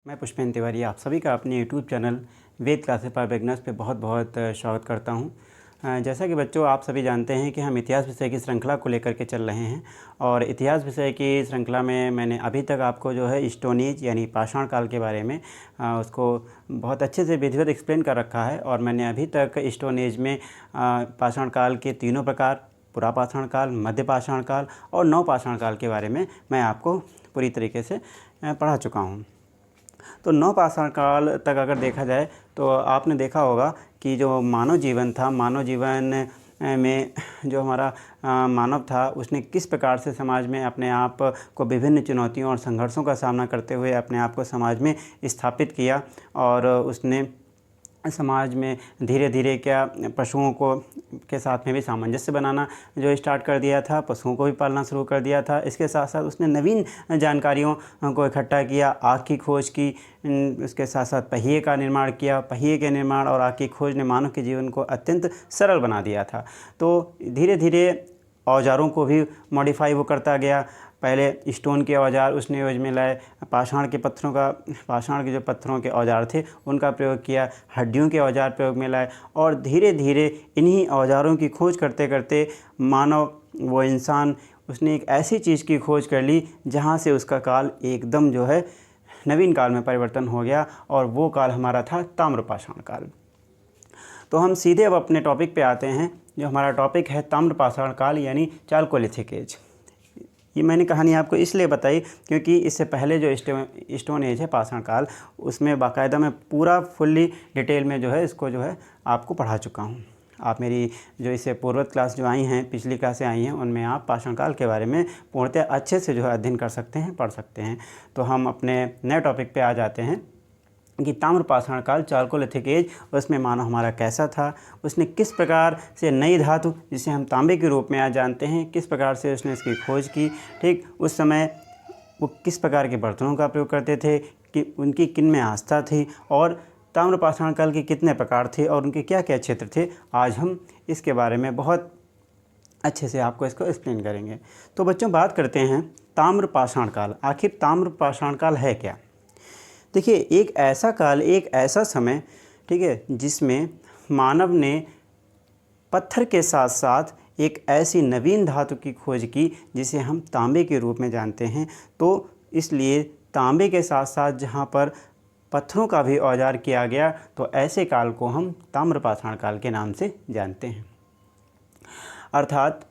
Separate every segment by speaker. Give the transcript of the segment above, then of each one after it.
Speaker 1: मैं पुष्पेंद्र तिवारी आप सभी का अपने YouTube channel Ved classes for beginners पे बहुत बहुत स्वागत करता हूं। जैसा कि बच्चों आप सभी जानते हैं कि हम इतिहास विषय की श्रृंखला को लेकर के चल रहे हैं और इतिहास विषय की श्रृंखला में मैंने अभी तक आपको जो है स्टोन एज यानी पाषाण काल के बारे में उसको बहुत अच्छे से विधिवत एक्सप्लेन कर रखा है। और मैंने अभी तक स्टोन एज में पाषाण काल के तीनों प्रकार पुरा पाषाण काल, मध्य पाषाण काल और नव पाषाण काल के बारे में मैं आपको पूरी तरीके से पढ़ा चुका हूँ। तो नव पाषाण काल तक अगर देखा जाए तो आपने देखा होगा कि जो मानव जीवन था, मानव जीवन में जो हमारा मानव था उसने किस प्रकार से समाज में अपने आप को विभिन्न चुनौतियों और संघर्षों का सामना करते हुए अपने आप को समाज में स्थापित किया। और उसने समाज में धीरे धीरे क्या पशुओं को के साथ में भी सामंजस्य बनाना जो स्टार्ट कर दिया था, पशुओं को भी पालना शुरू कर दिया था। इसके साथ साथ उसने नवीन जानकारियों को इकट्ठा किया, आग की खोज की, उसके साथ साथ पहिए का निर्माण किया। पहिए के निर्माण और आग की खोज ने मानव के जीवन को अत्यंत सरल बना दिया था। तो धीरे धीरे औजारों को भी मॉडिफाई वो करता गया। पहले स्टोन के औजार उसने यूज में लाए, पाषाण के जो पत्थरों के औजार थे उनका प्रयोग किया, हड्डियों के औजार प्रयोग में लाए। और धीरे धीरे इन्हीं औजारों की खोज करते करते मानव वो इंसान उसने एक ऐसी चीज़ की खोज कर ली जहाँ से उसका काल एकदम जो है नवीन काल में परिवर्तन हो गया और वो काल हमारा था ताम्रपाषाण काल। तो हम सीधे अब अपने टॉपिक पे आते हैं। जो हमारा टॉपिक है ताम्रपाषाण काल यानी चालकोलिथिक एज। ये मैंने कहानी आपको इसलिए बताई क्योंकि इससे पहले जो स्टोन एज है पाषाण काल, उसमें बाकायदा मैं पूरा फुल्ली डिटेल में जो है इसको जो है आपको पढ़ा चुका हूँ। आप मेरी जो इससे पूर्वत क्लास जो आई हैं, पिछली क्लासें आई हैं, उनमें आप पाषाण काल के बारे में पूर्णतः अच्छे से जो है अध्ययन कर सकते हैं, पढ़ सकते हैं। तो हम अपने नए टॉपिक पे आ जाते हैं कि ताम्रपाषाण काल चालकोलिथिक एज, उसमें मानव हमारा कैसा था, उसने किस प्रकार से नई धातु जिसे हम तांबे के रूप में आज जानते हैं, किस प्रकार से उसने इसकी खोज की। ठीक, उस समय वो किस प्रकार के बर्तनों का प्रयोग करते थे, कि उनकी किन में आस्था थी और ताम्रपाषाण काल के कितने प्रकार थे और उनके क्या क्या क्षेत्र थे। आज हम इसके बारे में बहुत अच्छे से आपको इसको एक्सप्लेन करेंगे। तो बच्चों बात करते हैं ताम्रपाषाण काल। आखिर ताम्रपाषाण काल है क्या? देखिए, एक ऐसा काल, एक ऐसा समय, ठीक है, जिसमें मानव ने पत्थर के साथ साथ एक ऐसी नवीन धातु की खोज की जिसे हम तांबे के रूप में जानते हैं। तो इसलिए तांबे के साथ साथ जहाँ पर पत्थरों का भी औजार किया गया, तो ऐसे काल को हम ताम्रपाषाण काल के नाम से जानते हैं। अर्थात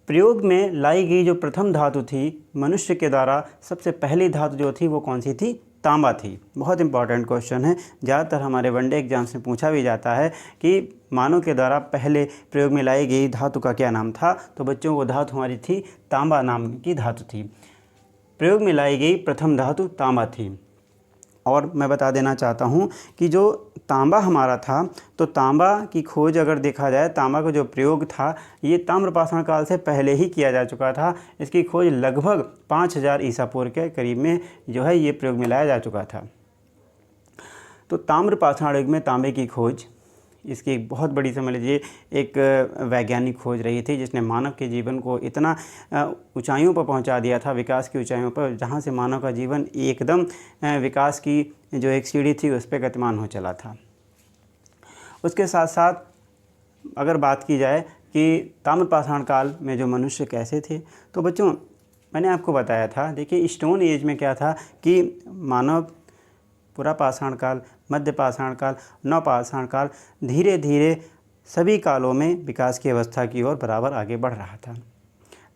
Speaker 1: प्रयोग में लाई गई जो प्रथम धातु थी, मनुष्य के द्वारा सबसे पहली धातु जो थी वो कौन सी थी? तांबा थी। बहुत इंपॉर्टेंट क्वेश्चन है, ज़्यादातर हमारे वनडे एग्जाम से पूछा भी जाता है कि मानव के द्वारा पहले प्रयोग में लाई गई धातु का क्या नाम था। तो बच्चों वो धातु हमारी थी तांबा नाम की धातु थी। प्रयोग में लाई गई प्रथम धातु तांबा थी। और मैं बता देना चाहता हूँ कि जो तांबा हमारा था, तो तांबा की खोज अगर देखा जाए, तांबा का जो प्रयोग था ये ताम्रपाषाण काल से पहले ही किया जा चुका था। इसकी खोज लगभग 5000 ईसा पूर्व के करीब में जो है ये प्रयोग में लाया जा चुका था। तो ताम्रपाषाण युग में तांबे की खोज, इसकी एक बहुत बड़ी समझ लीजिए एक वैज्ञानिक खोज रही थी जिसने मानव के जीवन को इतना ऊंचाइयों पर पहुंचा दिया था, विकास की ऊंचाइयों पर, जहां से मानव का जीवन एकदम विकास की जो एक सीढ़ी थी उस पर गतिमान हो चला था। उसके साथ साथ अगर बात की जाए कि ताम्रपाषाण काल में जो मनुष्य कैसे थे, तो बच्चों मैंने आपको बताया था, देखिए स्टोन एज में क्या था कि मानव पुरा पाषाण काल, मध्य पाषाण काल, नव पाषाण काल, धीरे धीरे सभी कालों में विकास की अवस्था की ओर बराबर आगे बढ़ रहा था।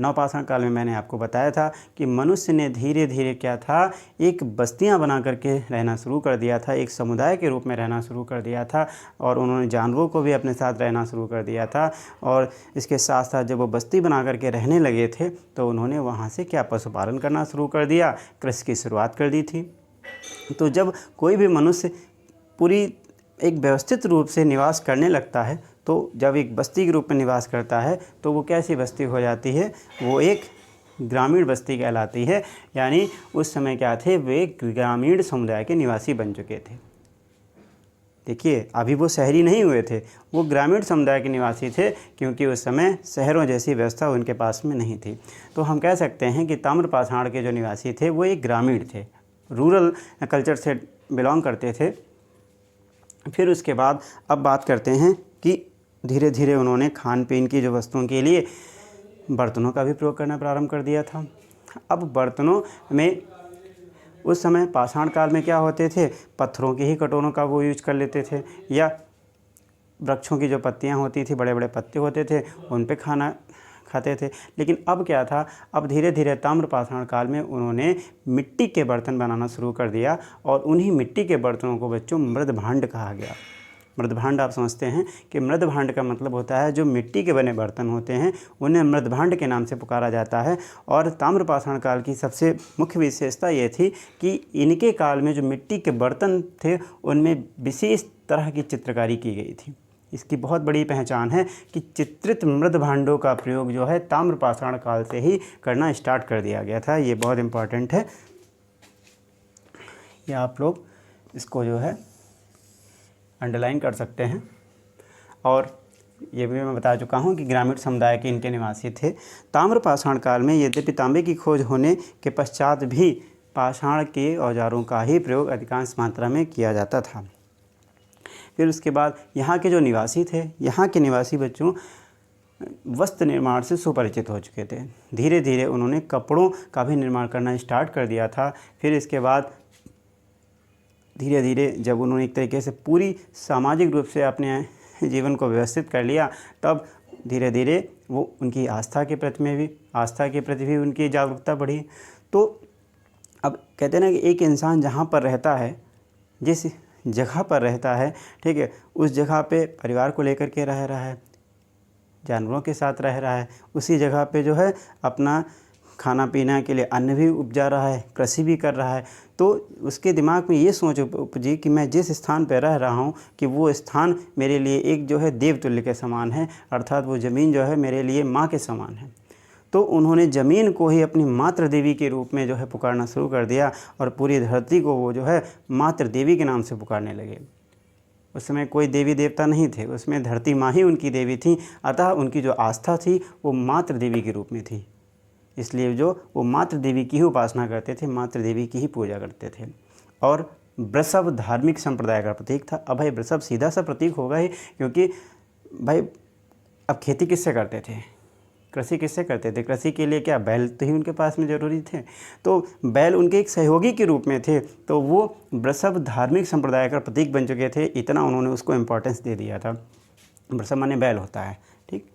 Speaker 1: नव पाषाण काल में मैंने आपको बताया था कि मनुष्य ने धीरे धीरे क्या था, एक बस्तियां बना करके रहना शुरू कर दिया था, एक समुदाय के रूप में रहना शुरू कर दिया था और उन्होंने जानवरों को भी अपने साथ रहना शुरू कर दिया था। और इसके साथ साथ जब वो बस्ती बना करके रहने लगे थे तो उन्होंने वहाँ से क्या पशुपालन करना शुरू कर दिया, कृषि की शुरुआत कर दी थी। तो जब कोई भी मनुष्य पूरी एक व्यवस्थित रूप से निवास करने लगता है, तो जब एक बस्ती के रूप में निवास करता है तो वो कैसी बस्ती हो जाती है? वो एक ग्रामीण बस्ती कहलाती है। यानी उस समय क्या थे, वे ग्रामीण समुदाय के निवासी बन चुके थे। देखिए, अभी वो शहरी नहीं हुए थे, वो ग्रामीण समुदाय के निवासी थे, क्योंकि उस समय शहरों जैसी व्यवस्था उनके पास में नहीं थी। तो हम कह सकते हैं कि ताम्रपाषाण के जो निवासी थे वो एक ग्रामीण थे, रूरल कल्चर से बिलोंग करते थे। फिर उसके बाद अब बात करते हैं कि धीरे धीरे उन्होंने खान पीन की जो वस्तुओं के लिए बर्तनों का भी प्रयोग करना प्रारंभ कर दिया था। अब बर्तनों में उस समय पाषाण काल में क्या होते थे, पत्थरों के ही कटोरों का वो यूज कर लेते थे, या वृक्षों की जो पत्तियां होती थी, बड़े बड़े पत्ते होते थे, उन पे खाना खाते थे। लेकिन अब क्या था, अब धीरे धीरे ताम्र पाषाण काल में उन्होंने मिट्टी के बर्तन बनाना शुरू कर दिया और उन्हीं मिट्टी के बर्तनों को बच्चों मृदभांड कहा गया। मृदभांड आप समझते हैं कि मृदभांड का मतलब होता है जो मिट्टी के बने बर्तन होते हैं उन्हें मृदभांड के नाम से पुकारा जाता है। और ताम्र पाषाण काल की सबसे मुख्य विशेषता ये थी कि इनके काल में जो मिट्टी के बर्तन थे उनमें विशेष तरह की चित्रकारी की गई थी। इसकी बहुत बड़ी पहचान है कि चित्रित मृदभांडों का प्रयोग जो है ताम्र पाषाण काल से ही करना स्टार्ट कर दिया गया था। ये बहुत इम्पॉर्टेंट है, ये आप लोग इसको जो है अंडरलाइन कर सकते हैं। और ये भी मैं बता चुका हूँ कि ग्रामीण समुदाय के इनके निवासी थे। ताम्र पाषाण काल में यद्यपि तांबे की खोज होने के पश्चात भी पाषाण के औजारों का ही प्रयोग अधिकांश मात्रा में किया जाता था। फिर उसके बाद यहाँ के जो निवासी थे, यहाँ के निवासी बच्चों वस्त्र निर्माण से सुपरिचित हो चुके थे। धीरे धीरे उन्होंने कपड़ों का भी निर्माण करना स्टार्ट कर दिया था। फिर इसके बाद धीरे धीरे जब उन्होंने एक तरीके से पूरी सामाजिक रूप से अपने जीवन को व्यवस्थित कर लिया, तब धीरे धीरे वो उनकी आस्था के प्रति भी उनकी जागरूकता बढ़ी। तो अब कहते हैं ना कि एक इंसान जहाँ पर रहता है, जिस जगह पर रहता है, ठीक है, उस जगह पे परिवार को लेकर के रह रहा है, जानवरों के साथ रह रहा है, उसी जगह पे जो है अपना खाना पीना के लिए अन्न भी उपजा रहा है, कृषि भी कर रहा है। तो उसके दिमाग में ये सोच उपजी कि मैं जिस स्थान पर रह रहा हूँ कि वो स्थान मेरे लिए एक जो है देवतुल्य के समान है, अर्थात वो ज़मीन जो है मेरे लिए माँ के समान है। तो उन्होंने ज़मीन को ही अपनी मातृ देवी के रूप में जो है पुकारना शुरू कर दिया और पूरी धरती को वो जो है मातृ देवी के नाम से पुकारने लगे। उस समय कोई देवी देवता नहीं थे, उसमें धरती माँ ही उनकी देवी थी। अतः उनकी जो आस्था थी वो मातृ देवी के रूप में थी, इसलिए जो वो मातृ देवी की ही उपासना करते थे, मातृ देवी की ही पूजा करते थे। और वृषभ धार्मिक संप्रदाय का प्रतीक था। अब भाई वृषभ सीधा सा प्रतीक होगा ही, क्योंकि भाई अब खेती किससे करते थे, कृषि किससे करते थे, कृषि के लिए क्या बैल तो ही उनके पास में ज़रूरी थे, तो बैल उनके एक सहयोगी के रूप में थे। तो वो वृषभ धार्मिक संप्रदाय का प्रतीक बन चुके थे, इतना उन्होंने उसको इम्पोर्टेंस दे दिया था। वृषभ माने बैल होता है, ठीक।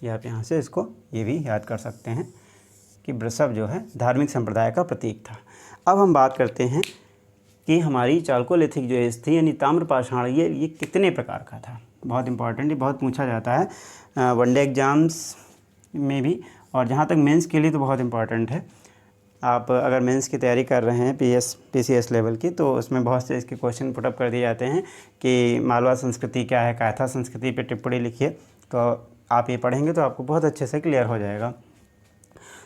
Speaker 1: या आप यहाँ से इसको ये भी याद कर सकते हैं कि वृषभ जो है धार्मिक संप्रदाय का प्रतीक था। अब हम बात करते हैं कि हमारी चालकोलिथिक जो एज थी यानी ताम्र पाषाण, ये कितने प्रकार का था। बहुत इंपॉर्टेंट, ये बहुत पूछा जाता है वनडे एग्ज़ाम्स में भी, और जहाँ तक मेंस के लिए तो बहुत इंपॉर्टेंट है। आप अगर मेंस की तैयारी कर रहे हैं PCS लेवल की, तो उसमें बहुत से इसके क्वेश्चन पुटअप कर दिए जाते हैं कि मालवा संस्कृति क्या है, कायथा संस्कृति पे टिप्पणी लिखिए। तो आप ये पढ़ेंगे तो आपको बहुत अच्छे से क्लियर हो जाएगा।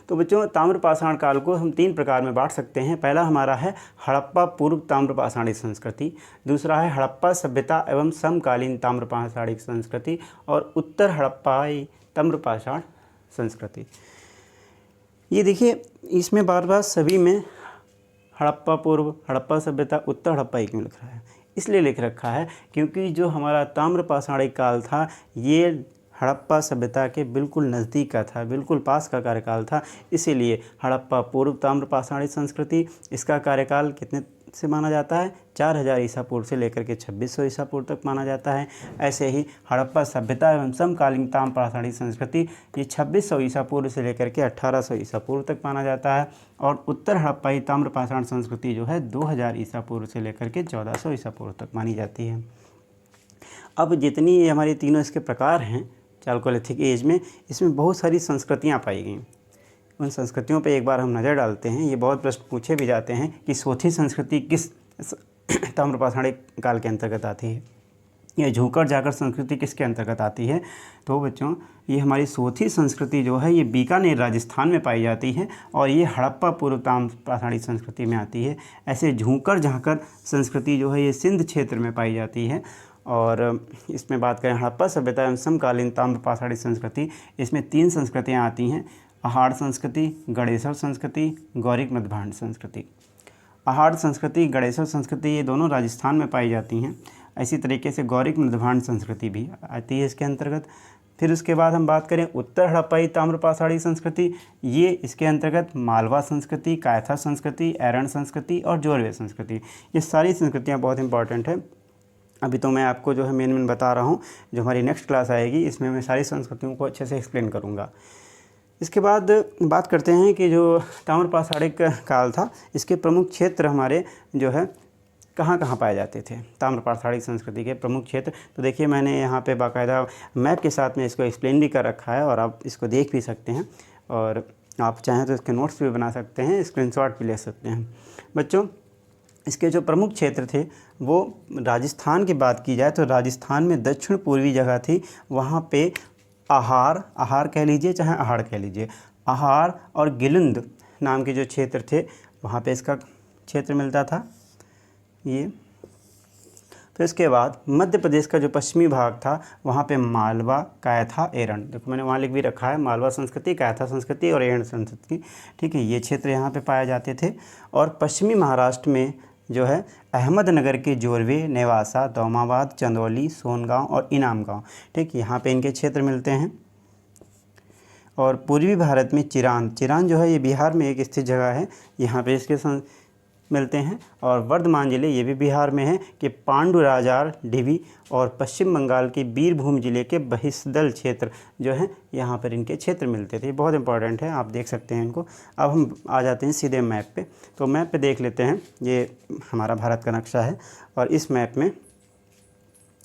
Speaker 1: तो बच्चों, ताम्र पाषाण काल को हम 3 प्रकार में बांट सकते हैं। पहला हमारा है हड़प्पा पूर्व ताम्र पाषाणिक संस्कृति, दूसरा है हड़प्पा सभ्यता एवं समकालीन ताम्र पाषाणिक संस्कृति, और उत्तर हड़प्पाई ताम्र पाषाण संस्कृति। ये देखिए, इसमें बार बार सभी में हड़प्पा पूर्व, हड़प्पा सभ्यता, उत्तर हड़प्पाई क्यों लिख रहा है? इसलिए लिख रखा है क्योंकि जो हमारा ताम्र पाषाणिक काल था ये हड़प्पा सभ्यता के बिल्कुल नज़दीक का था, बिल्कुल पास का कार्यकाल था। इसीलिए हड़प्पा पूर्व ताम्र पाषाणिक संस्कृति, इसका कार्यकाल कितने से माना जाता है? 4000 ईसा पूर्व से लेकर के 2600 ईसा पूर्व तक माना जाता है। ऐसे ही हड़प्पा सभ्यता एवं समकालीन ताम्र पाषाणिक संस्कृति ये 2600 ईसा पूर्व से लेकर के 1800 ईसा पूर्व तक माना जाता है। और उत्तर हड़प्पाई ताम्र पाषाण संस्कृति जो है 2000 ईसा पूर्व से लेकर के 1400 ईसा पूर्व तक मानी जाती है। अब जितनी ये हमारी तीनों इसके प्रकार हैं चालकोलिथिक एज में, इसमें बहुत सारी संस्कृतियाँ पाई गई। उन संस्कृतियों पे एक बार हम नज़र डालते हैं। ये बहुत प्रश्न पूछे भी जाते हैं कि सोथी संस्कृति किस ताम्र पाषाणिक काल के अंतर्गत आती है, या झूकर जाकर संस्कृति किसके अंतर्गत आती है। तो बच्चों, ये हमारी सोथी संस्कृति जो है ये बीकानेर राजस्थान में पाई जाती है और ये हड़प्पा पूर्व ताम्र पाषाणिक संस्कृति में आती है। ऐसे झूकर झाकर संस्कृति जो है ये सिंध क्षेत्र में पाई जाती है। और इसमें बात करें हड़प्पा सभ्यता एवं समकालीन ताम्र पाषाणिक संस्कृति, इसमें 3 संस्कृतियाँ आती हैं। आहार संस्कृति, गणेशर संस्कृति, गौरिक मध्यभांड संस्कृति। आहार संस्कृति, गणेशर संस्कृति ये दोनों राजस्थान में पाई जाती हैं। इसी तरीके से गौरिक मध्यभांड संस्कृति भी आती है इसके अंतर्गत। फिर उसके बाद हम बात करें उत्तर हड़प्पाई ताम्रपाषाणी संस्कृति, ये इसके अंतर्गत मालवा संस्कृति, कायथा संस्कृति, एरन संस्कृति और जोरवे संस्कृति, ये सारी संस्कृतियाँ बहुत इंपॉर्टेंट है। अभी तो मैं आपको जो है मेन बता रहा हूँ, जो हमारी नेक्स्ट क्लास आएगी इसमें मैं सारी संस्कृतियों को अच्छे से एक्सप्लेन करूँगा। इसके बाद बात करते हैं कि जो ताम्रपाषाणिक काल था, इसके प्रमुख क्षेत्र हमारे जो है कहाँ कहाँ पाए जाते थे। ताम्रपाषाणिक संस्कृति के प्रमुख क्षेत्र, तो देखिए मैंने यहाँ पे बाकायदा मैप के साथ में इसको एक्सप्लेन भी कर रखा है और आप इसको देख भी सकते हैं, और आप चाहें तो इसके नोट्स भी बना सकते हैं, स्क्रीनशॉट भी ले सकते हैं। बच्चों, इसके जो प्रमुख क्षेत्र थे वो राजस्थान की बात की जाए तो राजस्थान में दक्षिण पूर्वी जगह थी, वहाँ पे आहार कह लीजिए चाहे आहाड़ कह लीजिए, आहार और गिलुंद नाम के जो क्षेत्र थे वहाँ पे इसका क्षेत्र मिलता था ये। तो इसके बाद मध्य प्रदेश का जो पश्चिमी भाग था वहाँ पे मालवा, कायथा, एरन, देखो मैंने वहाँ लिख भी रखा है, मालवा संस्कृति, कायथा संस्कृति और एरन संस्कृति, ठीक है, ये क्षेत्र यहाँ पे पाए जाते थे। और पश्चिमी महाराष्ट्र में जो है अहमदनगर के जोरवे, नेवासा, दौमाबाद, चंदौली, सोनगांव और इनाम गांव, ठीक, यहाँ पे इनके क्षेत्र मिलते हैं। और पूर्वी भारत में चिरान जो है ये बिहार में एक स्थित जगह है, यहाँ पे इसके मिलते हैं। और वर्धमान ज़िले ये भी बिहार में है कि पांडुराजार डिवी, और पश्चिम बंगाल के बीरभूम ज़िले के बहिष्दल क्षेत्र जो है यहाँ पर इनके क्षेत्र मिलते थे। बहुत इंपॉर्टेंट है, आप देख सकते हैं इनको। अब हम आ जाते हैं सीधे मैप पे, तो मैप पे देख लेते हैं, ये हमारा भारत का नक्शा है और इस मैप में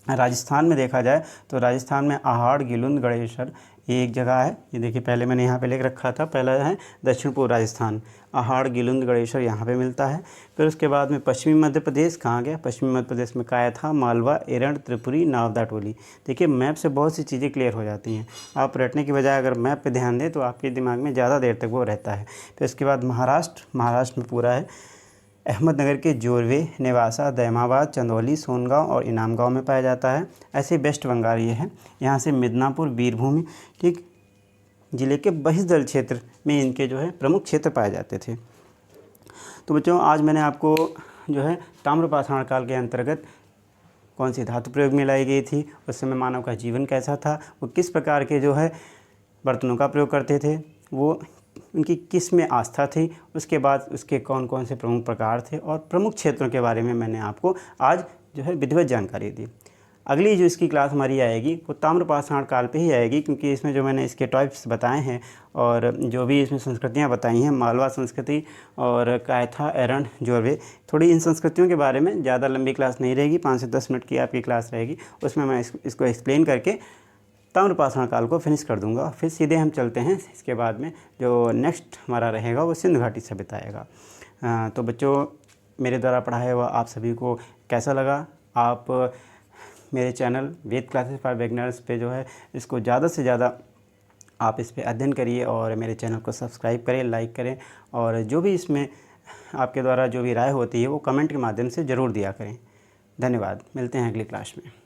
Speaker 1: राजस्थान में देखा जाए तो राजस्थान में आहाड़, गिलुंद, गणेशर ये एक जगह है। ये देखिए पहले मैंने यहाँ पे लिख रखा था, पहला है दक्षिण पूर्व राजस्थान, आहाड़, गिलुंद, गणेशर यहाँ पे मिलता है। फिर उसके बाद में पश्चिमी मध्य प्रदेश कहाँ गया, पश्चिमी मध्य प्रदेश में कायथा, मालवा, एरंड, त्रिपुरी, नावदा टोली। देखिए मैप से बहुत सी चीज़ें क्लियर हो जाती हैं, आप रटने की बजाय अगर मैप पर ध्यान दें तो आपके दिमाग में ज़्यादा देर तक वो रहता है। फिर इसके बाद महाराष्ट्र में पूरा है, अहमदनगर के जोरवे, नेवासा, दैमाबाद, चंदौली, सोनगांव और इनाम गांव में पाया जाता है। ऐसे वेस्ट बंगाल ये है, यहाँ से मिदनापुर, बीरभूम, ठीक, ज़िले के बहिष्दल क्षेत्र में इनके जो है प्रमुख क्षेत्र पाए जाते थे। तो बच्चों, आज मैंने आपको जो है ताम्रपाषाण काल के अंतर्गत कौन सी धातु प्रयोग में लाई गई थी, उस समय मानव का जीवन कैसा था, वो किस प्रकार के जो है बर्तनों का प्रयोग करते थे, वो उनकी किस में आस्था थी, उसके बाद उसके कौन कौन से प्रमुख प्रकार थे, और प्रमुख क्षेत्रों के बारे में मैंने आपको आज जो है विधिवत जानकारी दी। अगली जो इसकी क्लास हमारी आएगी वो ताम्रपाषाण काल पे ही आएगी, क्योंकि इसमें जो मैंने इसके टाइप्स बताए हैं और जो भी इसमें संस्कृतियाँ बताई हैं, मालवा संस्कृति और कायथा, एरन, जोरवे, थोड़ी इन संस्कृतियों के बारे में ज़्यादा लंबी क्लास नहीं रहेगी, 5 से 10 मिनट की आपकी क्लास रहेगी, उसमें मैं इसको एक्सप्लेन करके ताम्रपाषाण काल को फिनिश कर दूंगा। फिर सीधे हम चलते हैं, इसके बाद में जो नेक्स्ट हमारा रहेगा वो सिंधु घाटी सभ्यता आएगा। तो बच्चों, मेरे द्वारा पढ़ाया हुआ आप सभी को कैसा लगा? आप मेरे channel Ved classes for beginners पे जो है इसको ज़्यादा से ज़्यादा आप इस पे अध्ययन करिए और मेरे चैनल को सब्सक्राइब करें, लाइक करें, और जो भी इसमें आपके द्वारा जो भी राय होती है वो कमेंट के माध्यम से ज़रूर दिया करें। धन्यवाद, मिलते हैं अगली क्लास में।